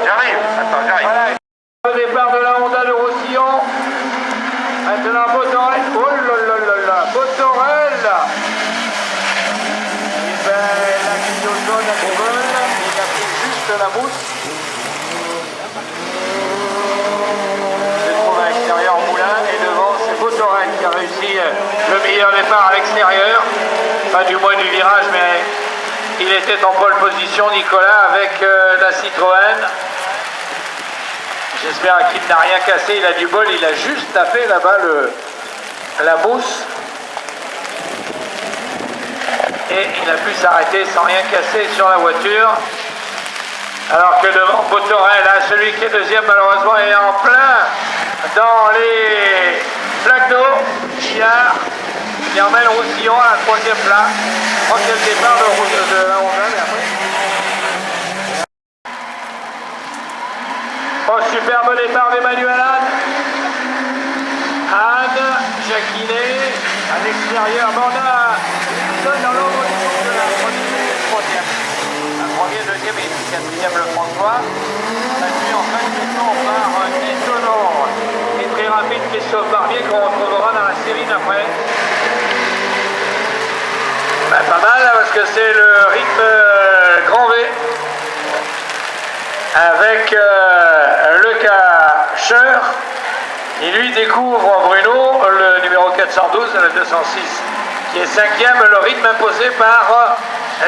J'arrive, attends, j'arrive. Voilà. Le départ de la Honda de Roussillon. Maintenant, Botorel. Oh là là là là, Botorel. Et ben, la ligne jaune à Google, il a pris juste la mousse. Je trouve à l'extérieur Moulin et devant c'est Botorel qui a réussi le meilleur départ à l'extérieur. Pas du moins du virage, mais il était en pole position, Nicolas, avec la Citroën. J'espère qu'il n'a rien cassé, il a du bol, il a juste tapé là-bas la mousse. Et il a pu s'arrêter sans rien casser sur la voiture. Alors que devant Botorel, celui qui est deuxième malheureusement est en plein dans les flaques d'eau. Chiard qui emmène Roussillon à la troisième place. Je crois qu'il y a le départ de la Honda, mais après. Oh, superbe départ d'Emmanuel Anne. Anne, Jacquinet, à l'extérieur. Bon, on a personne dans l'ombre de la première et troisième. Un premier, deuxième et quatrième, le François. Battu en fin de saison par Guy et très rapide Christophe Barbier qu'on retrouvera dans la série d'après. Ben, pas mal là, parce que c'est le rythme grand V. Avec le Scheur, il lui découvre Bruno, le numéro 412, le 206, qui est cinquième, le rythme imposé par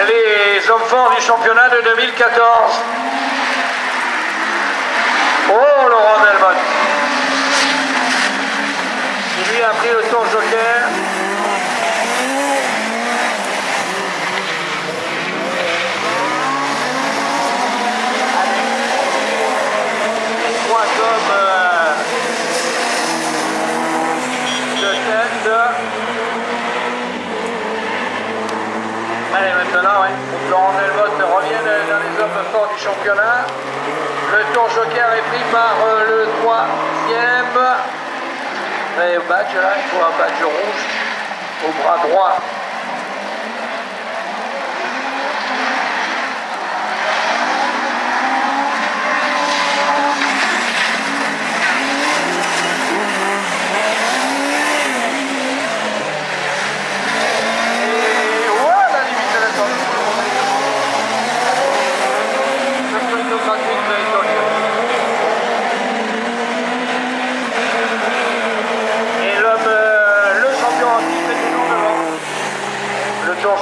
les hommes forts du championnat de 2014. Oh, Laurent Delmotte, qui lui a pris le tour joker. Allez, maintenant, ouais, Laurent Delmotte revient dans les hommes forts du championnat. Le tour joker est pris par le troisième. Et au badge, là, il faut un badge rouge au bras droit.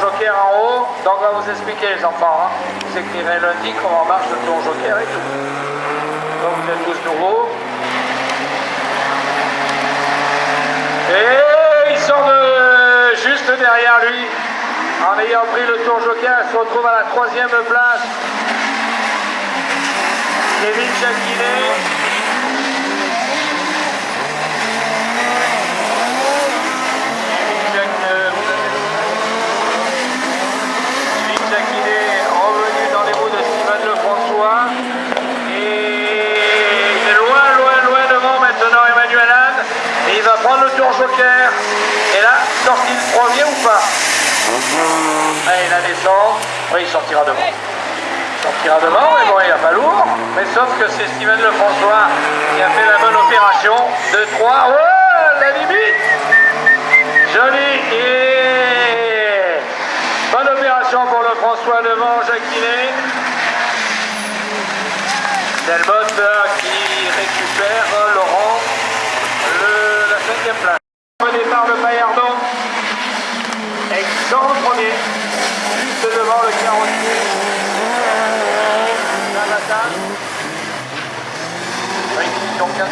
Joker en haut, donc on va vous expliquer les enfants, hein. Vous écrirez lundi comment marche le tour joker et tout. Donc vous êtes tous nouveaux. Et il sort juste derrière lui. En ayant pris le tour joker, il se retrouve à la troisième place. Kevin Jacquinet. Prendre le tour joker et là, sort-il premier ou pas? Allez, la descente, oui, il sortira devant. Il sortira devant, mais bon, il n'a pas lourd. Mais sauf que c'est Steven Lefrançois qui a fait la bonne opération. 2-3, oh, la limite. Joli et bonne opération pour Lefrançois devant Jacquinet. Delmotte qui récupère Laurent. La cinquième place. Le départ de Paillardon. Excellent premier. Juste devant le carrossier. Navata. Réquisition 4 €.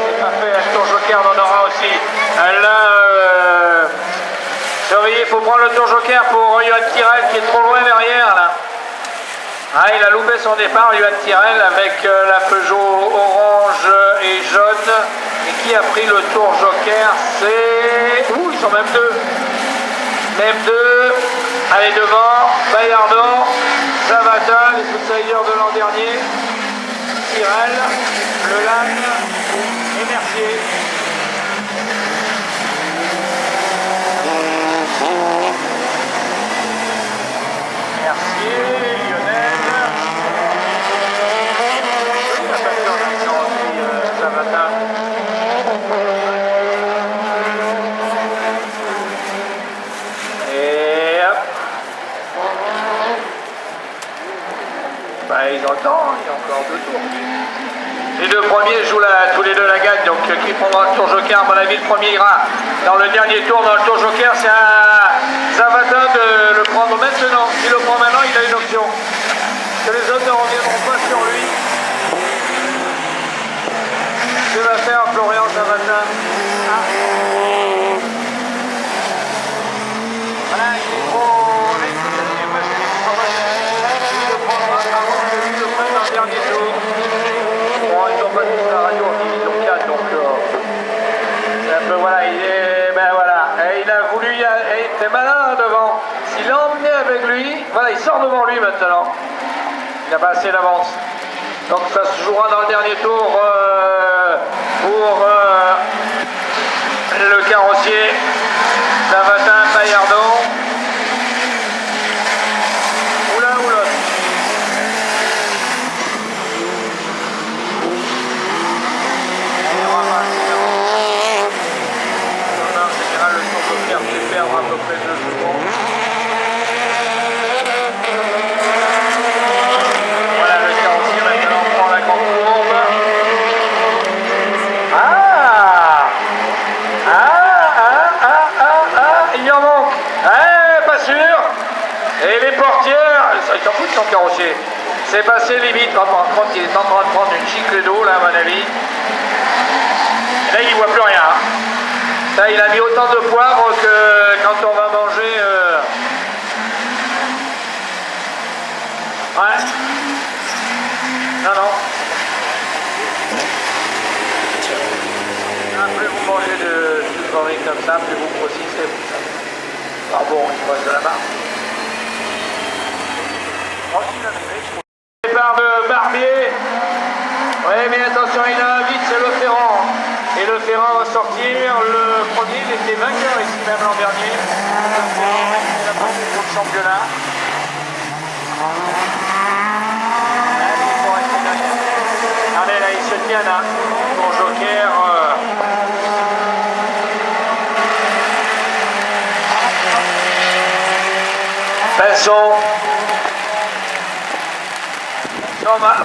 C'est pas fait, un tour joker, on en aura aussi. Là, surveillez, il faut prendre le tour joker pour Johan Tirel qui est trop loin derrière là. Ah, il a loupé son départ, Johan Tirel, avec la Peugeot orange et jaune. Et qui a pris le tour joker? C'est... Ouh, ils sont même deux. Même deux. Allez, devant, Paillardon, Zavata, les outsiders de l'an dernier. Tirel, Lelanne et Mercier. pas le temps, il y a encore 2 tours. Les 2 premiers jouent tous les 2 la gagne, donc qui prendra le tour joker, à mon avis le premier ira dans le dernier tour. Dans le tour joker, c'est à Zavatin de le prendre maintenant. S'il le prend maintenant, il a une option. Que les autres ne reviendront pas sur lui. Que va faire Florian Zavatin? Voilà, il est trop... Il le prendra avant que lui le prenne dans le dernier tour. Bon, ils n'ont pas tous la radio en division 4, donc c'est un peu, voilà, il est, ben voilà, et il a voulu, il était malin devant, s'il l'a emmené avec lui, voilà, il sort devant lui maintenant, il a pas assez d'avance, donc ça se jouera dans le dernier tour pour le carrossier, Zavatin Paillardon. À peu près 2 secondes. Voilà, le carrossier maintenant prend la grande courbe. Il en manque. Pas sûr. Et les portières, il s'en fout de son carrossier. C'est passé limite quand il est en train de prendre une chicle d'eau, là, à mon avis. Et là, il ne voit plus rien. Là, il a mis autant de poivre que quand on va manger... Ouais. Non. Plus vous mangez de sucreries comme ça, plus vous grossissez. Ah bon, il passe de la barre. Départ de Barbier. Oui, mais attention, il a vite, c'est le Ferrand. Et le Ferrand va sortir. Le premier, il était vainqueur ici même l'an dernier. Le Ferrand, il a passé pour le championnat. Allez, là, il se tient là. Pour joker.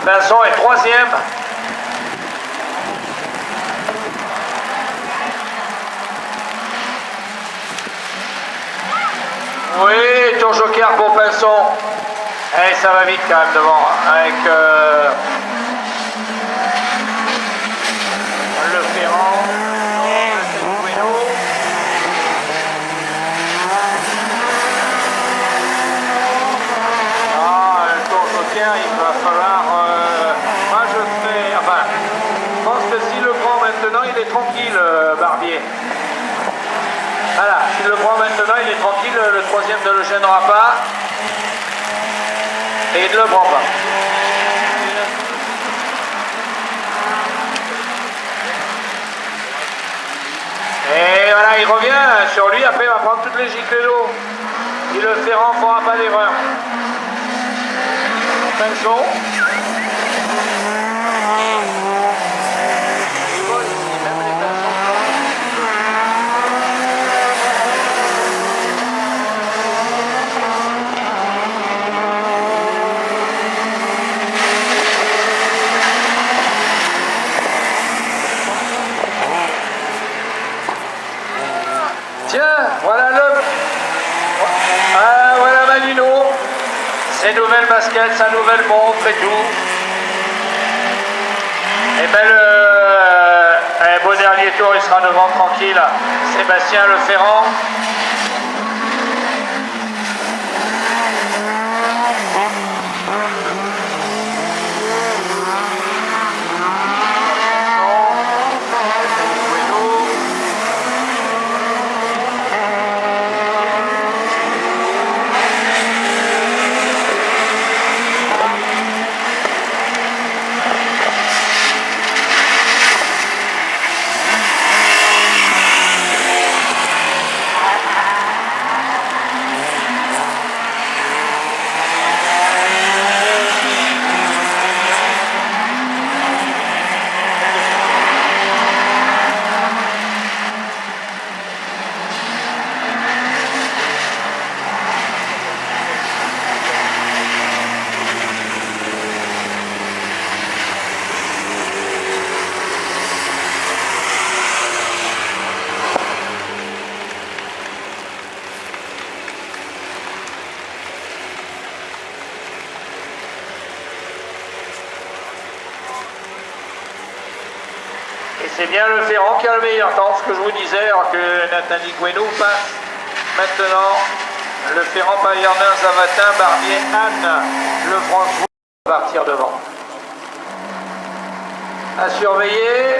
Vincent est 3e. Oui, tour joker pour Pinson. Eh, ça va vite quand même devant. Avec le Ferrand. Le tour joker, il va falloir... moi je pense que s'il le prend maintenant, il est tranquille, Barbier. Voilà, s'il le prend maintenant, il est tranquille, le troisième ne le gênera pas. Et il ne le prend pas. Et voilà, il revient sur lui, après il va prendre toutes les giclées d'eau. Et le Ferrand ne fera pas d'erreur. Pinson. Tiens, voilà voilà Malino, ses nouvelles baskets, sa nouvelle montre et tout. Et ben beau dernier tour, il sera devant tranquille. Sébastien Le Ferrand. C'est bien le Ferrand qui a le meilleur temps, ce que je vous disais, alors que Nathalie Guénou passe maintenant. Le Ferrand, Payardin, Zavatin, Barbier, Anne, le François va partir devant. À surveiller.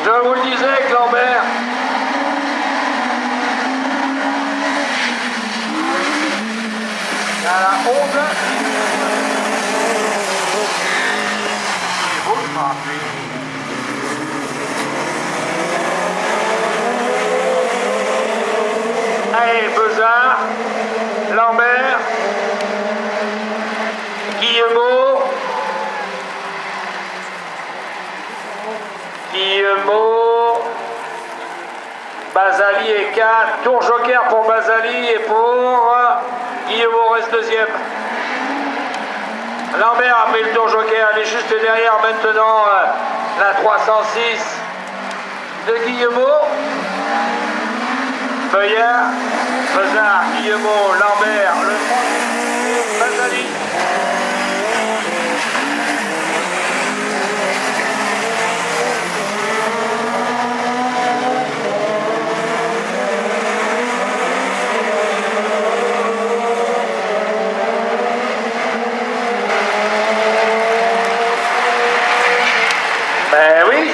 Je vous le disais avec Lambert. À la 11. Allez, Bezard, Lambert, Guillemot, Basali et 4, tour joker pour Basali et pour Guillemot reste deuxième. Lambert a pris le tour joker, elle est juste derrière maintenant la 306 de Guillemot. Feuillard, Bezard, Guillemot, Lambert, le Basali. Ben oui,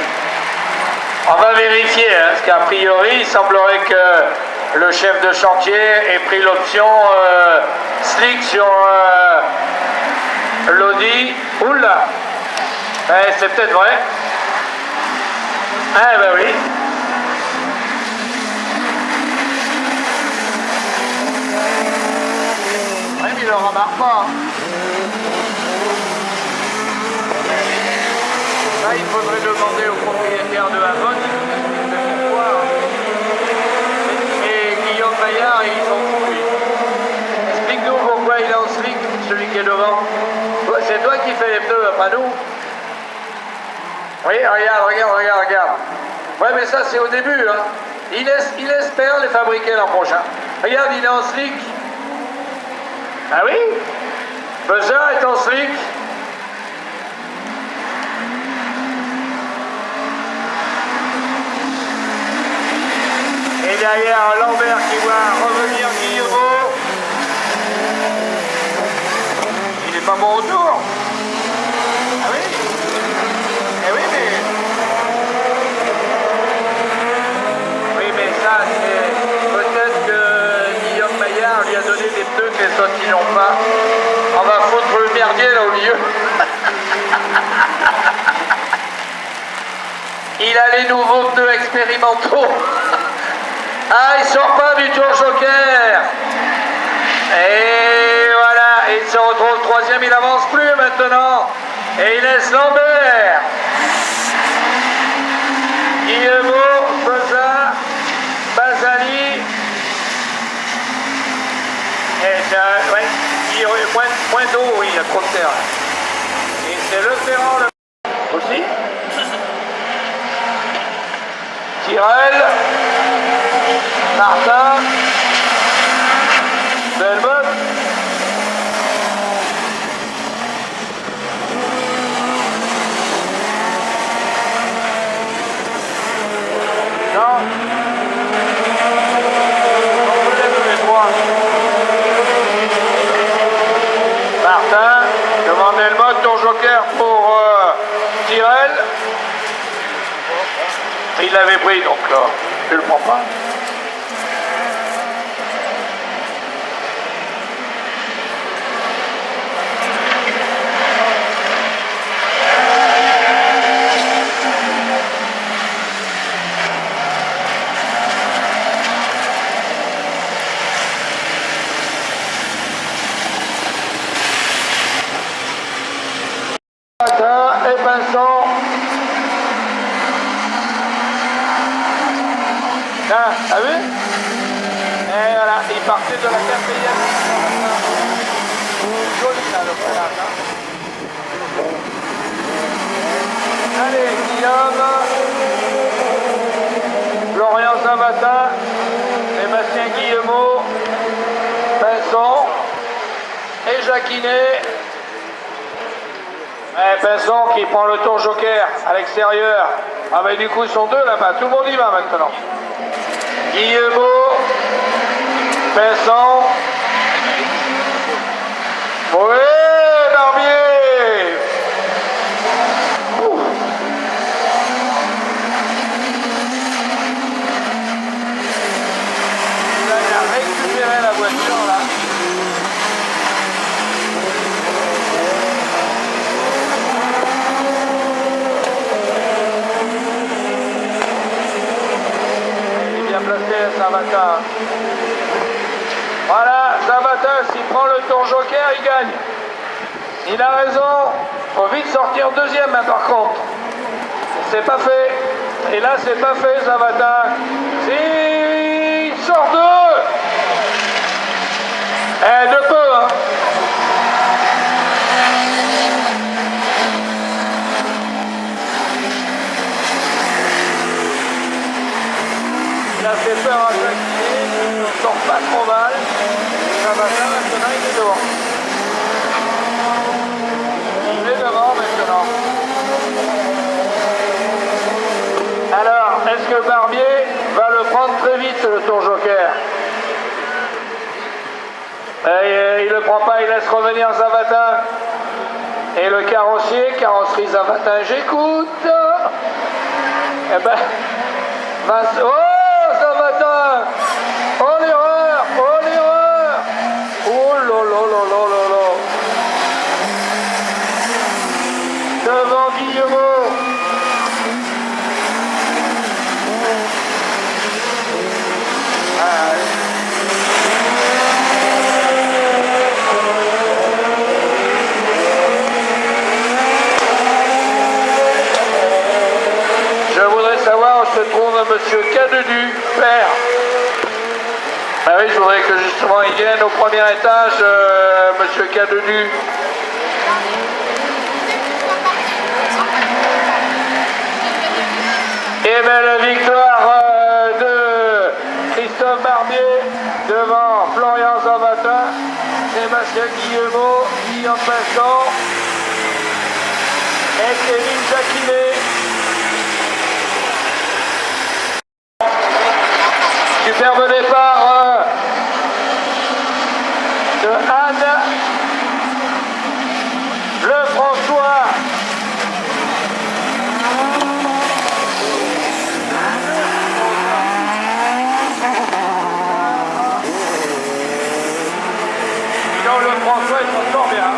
on va vérifier, hein, parce qu'a priori, il semblerait que le chef de chantier ait pris l'option slick sur l'Audi. Oula, c'est peut-être vrai. Ah ben oui. Ouais, mais il ne le remarque pas. Là, il faudrait demander au propriétaire de Havone pourquoi. Et Guillaume Maillard, ils sont fous, lui. Explique-nous pourquoi il est en slick, celui qui est devant. C'est toi qui fais les pneus, pas nous. Oui, regarde. Ouais, mais ça, c'est au début. Hein. Il espère les fabriquer l'an prochain. Regarde, il est en slick. Ah oui? Bezard est en slick. Et derrière, Lambert qui voit revenir Guillemot. Il n'est pas bon au tour. Ah oui? Eh oui, mais... Oui, mais ça, c'est... Peut-être que Guillaume Maillard lui a donné des pneus que les autres qui n'ont pas. On va foutre le merdier là au milieu. Il a les nouveaux pneus expérimentaux. Ah, il sort pas du tour joker. Et voilà, il se retrouve troisième, il avance plus maintenant. Et il laisse Lambert. Guillemot, Bezard, Basali. Et ouais, moins d'eau, oui, il y a trop de terre. Et c'est le Ferrand aussi. Tyrrell. Martin, Delmotte, non, on relève les trois. Martin, devant Delmotte, ton joker pour Tyrrell. Il l'avait pris donc là, tu le prends pas. Et Vincent. Là, t'as vu? Et voilà, il partait de la quatrième. Joli là le frère. Allez, Guillaume, Florian Zavatin, Sébastien Guillemot, Vincent et Jacquinet. Pinson qui prend le tour joker à l'extérieur. Ah mais du coup ils sont deux là-bas, tout le monde y va maintenant. Guillemot, Pinson. Oui, Barbier. Ouf. Là, il a récupéré la voiture là. Zavata. Voilà, Zavata, s'il prend le tour joker, il gagne. Il a raison. Faut vite sortir deuxième, hein, par contre. C'est pas fait. Et là, c'est pas fait, Zavata. Il sort deux. De peu, hein. Il a fait peur à Jacquier, il ne sort pas trop mal. Zavata, maintenant, il est devant. Il est devant maintenant. Alors, est-ce que Barbier va le prendre très vite, le tour joker? Il ne le prend pas, il laisse revenir Zavata. Et le carrossier, carrosserie Zavata, j'écoute. Eh ben, oh Zavata! Oh l'erreur! Oh l'erreur! Oh là là là là là là! Devant Guillemot! Je voudrais savoir où se trouve Monsieur Cadedu, père. Ah oui, je voudrais que justement il vienne au premier étage, Monsieur Cadedu. Et bien la victoire de Christophe Barbier devant Florian Zavata, Sébastien Guillemot, Guillaume Pinson et Kevin Jacquinet. Superbe départ de Anne Lefrançois. Sinon Lefrançois il s'en sort bien.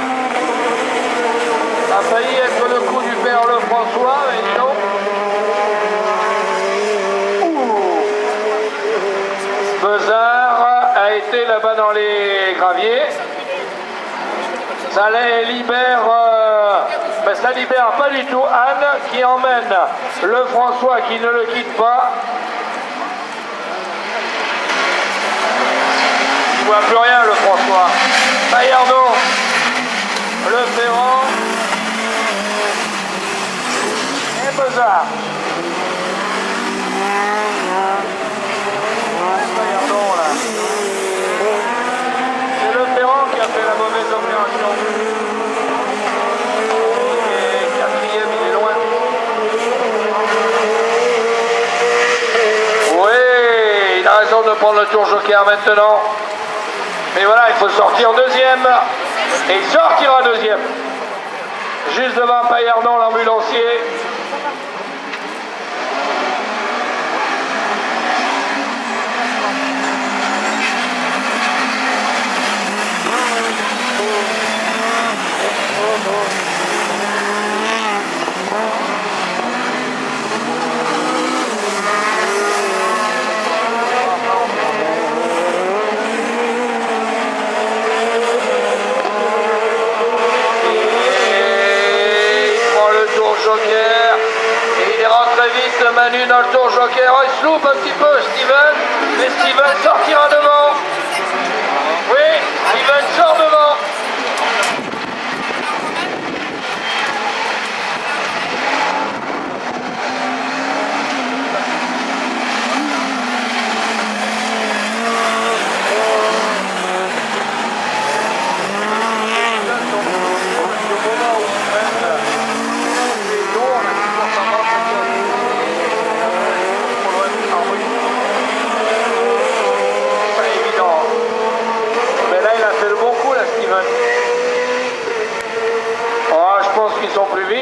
Ça a failli être le coup du père Lefrançois, mais dis donc. Bezard a été là-bas dans les graviers. Ça les libère, mais ça libère pas du tout Anne qui emmène Lefrançois qui ne le quitte pas. Il ne voit plus rien Lefrançois. Paillardon, Le Ferrand et Bezard. C'est Le Ferrand qui a fait la mauvaise opération. Et quatrième, il est loin. Oui, il a raison de prendre le tour joker maintenant. Mais voilà, il faut sortir deuxième. Et il sortira deuxième. Juste devant Paillardon, l'ambulancier. Joker, et il rentre très vite Manu dans le tour joker, oh, il se loupe un petit peu Steven, mais Steven sortira devant. Oui, Steven sort devant. Au moment où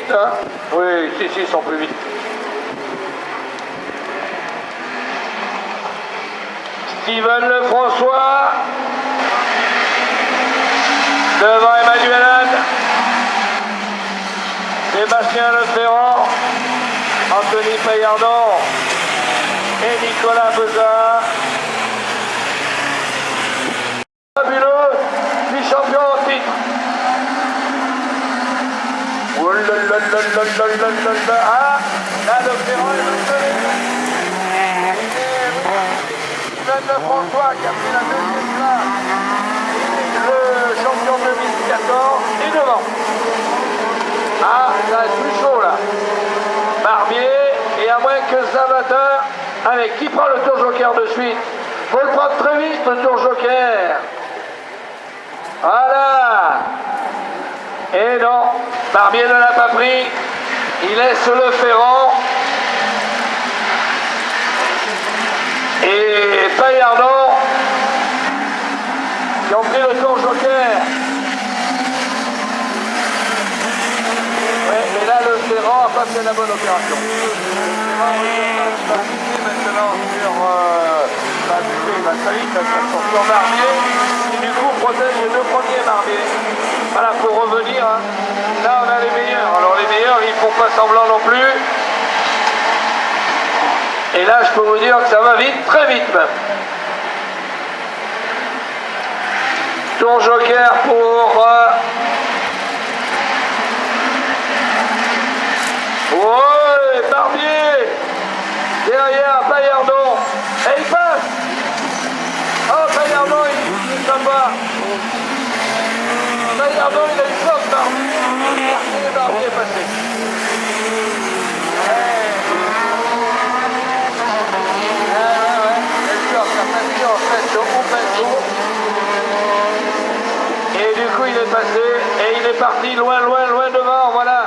vite, hein? Oui, si, ils sont plus vite. Steven Lefrançois devant Emmanuel Anne, Sébastien Leferrand, Anthony Paillardon et Nicolas Bezard. Fabuleux, vice-champion en titre. Oh là là là là là là là. Ah, là Leferrand est maintenu. Steven Lefrançois qui a pris la deuxième place. Le champion 2014 est devant. Ah, ça va être plus chaud là. Barbier, et à moins que Zavata, avec qui prend le tour joker de suite. Faut le prendre très vite, le tour joker. Voilà. Et non, Barbier ne l'a pas pris. Il laisse Leferrand. Et Paillardon qui ont pris le tour joker. Oui, mais là Leferrand n'a pas fait la bonne opération. Leferrand va buter maintenant sur sur Barbier, qui du coup protège les deux premiers Barbier. Voilà, pour revenir, hein. Là on a les meilleurs. Alors les meilleurs, ils ne font pas semblant non plus. Et là, je peux vous dire que ça va vite, très vite même. Tour joker pour... Ouais, Barbier. Derrière, Paillardon. Et il passe. Oh, Paillardon, il est sympa. Paillardon, il a une sorte, Barbier est passé. Et du coup il est passé et il est parti loin devant, voilà.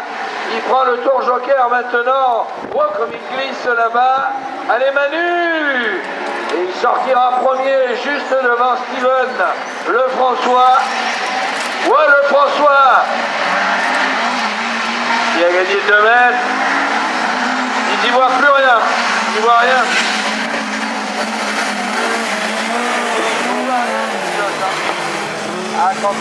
Il prend le tour joker maintenant. Oh, comme il glisse là-bas. Allez Manu. Et il sortira premier juste devant Steven Lefrançois. Ouais, Lefrançois qui a gagné 2 mètres. Il n'y voit plus rien. Il n'y voit rien. Ah, quand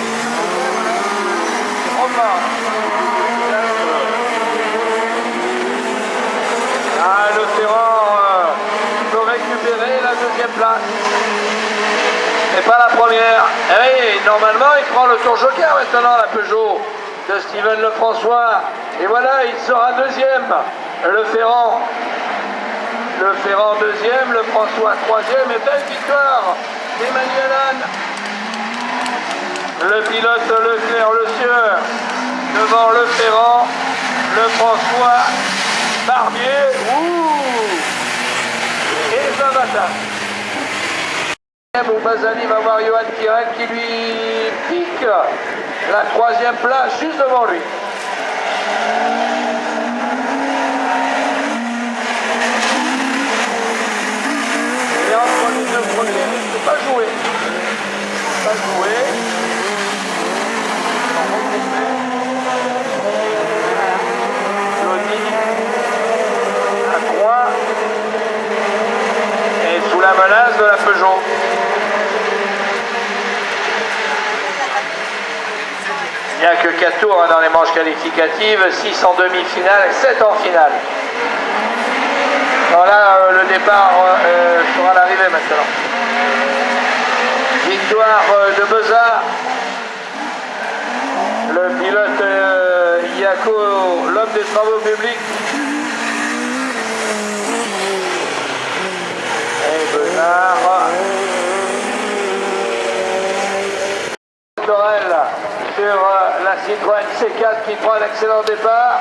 Leferrand peut récupérer la deuxième place. Mais pas la première. Et normalement, il prend le tour joker maintenant, la Peugeot de Steven Lefrançois. Et voilà, il sera deuxième. Leferrand deuxième, Lefrançois troisième. Et belle victoire d'Emmanuel Anne. Le pilote Leclerc Le Sieur devant Leferrand, Lefrançois, Barbier, et Zavata. Bazali va voir Johan Tirel qui lui pique la troisième place juste devant lui. Et entre les deux premiers, c'est pas joué. Pas joué. Et sous la menace de la Peugeot. Il n'y a que 4 tours dans les manches qualificatives, 6 en demi-finale et 7 en finale. Voilà, le départ sera l'arrivée maintenant. Victoire de Bezard. Le pilote Iacco, l'homme des travaux publics. Et Bezard. Torel sur la Citroën C4 qui prend un excellent départ.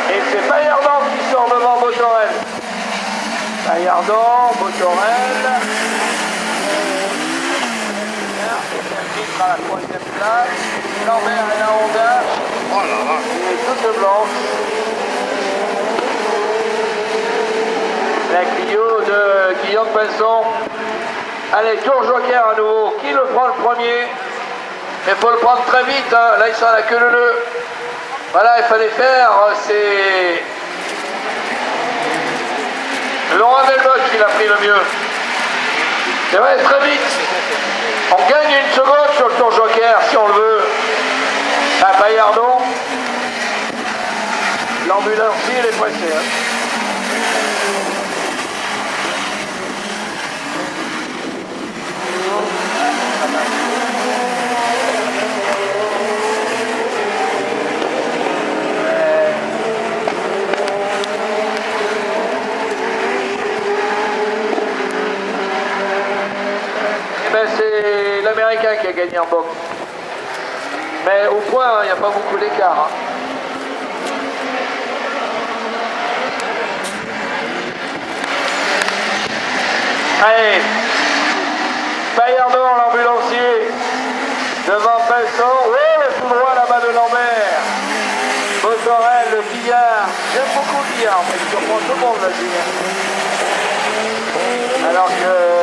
Et c'est Paillardon qui sort devant Botorel. Paillardon, Botorel. À la troisième place, Lambert et la Honda, oh là là, et toute blanche. La Clio de Guillaume Pinson. Allez, tour joker à nouveau. Qui le prend le premier? Mais il faut le prendre très vite, hein. Là il sera la queue leu. Voilà, il fallait faire, c'est Laurent Delboc qui l'a pris le mieux. C'est vrai, très vite. On gagne une seconde sur le tour joker, si on le veut. À Paillardon. L'ambulancier, il est pressé. Hein. C'est l'Américain qui a gagné en boxe. Mais au point, il n'y a pas beaucoup d'écart. Hein. Allez, Paillardon, l'ambulancier, devant Pelson. Oui, le tout droit là-bas de Lambert. Botorel, le billard. J'aime beaucoup le billard, mais il surprend tout le monde, le billard. Alors que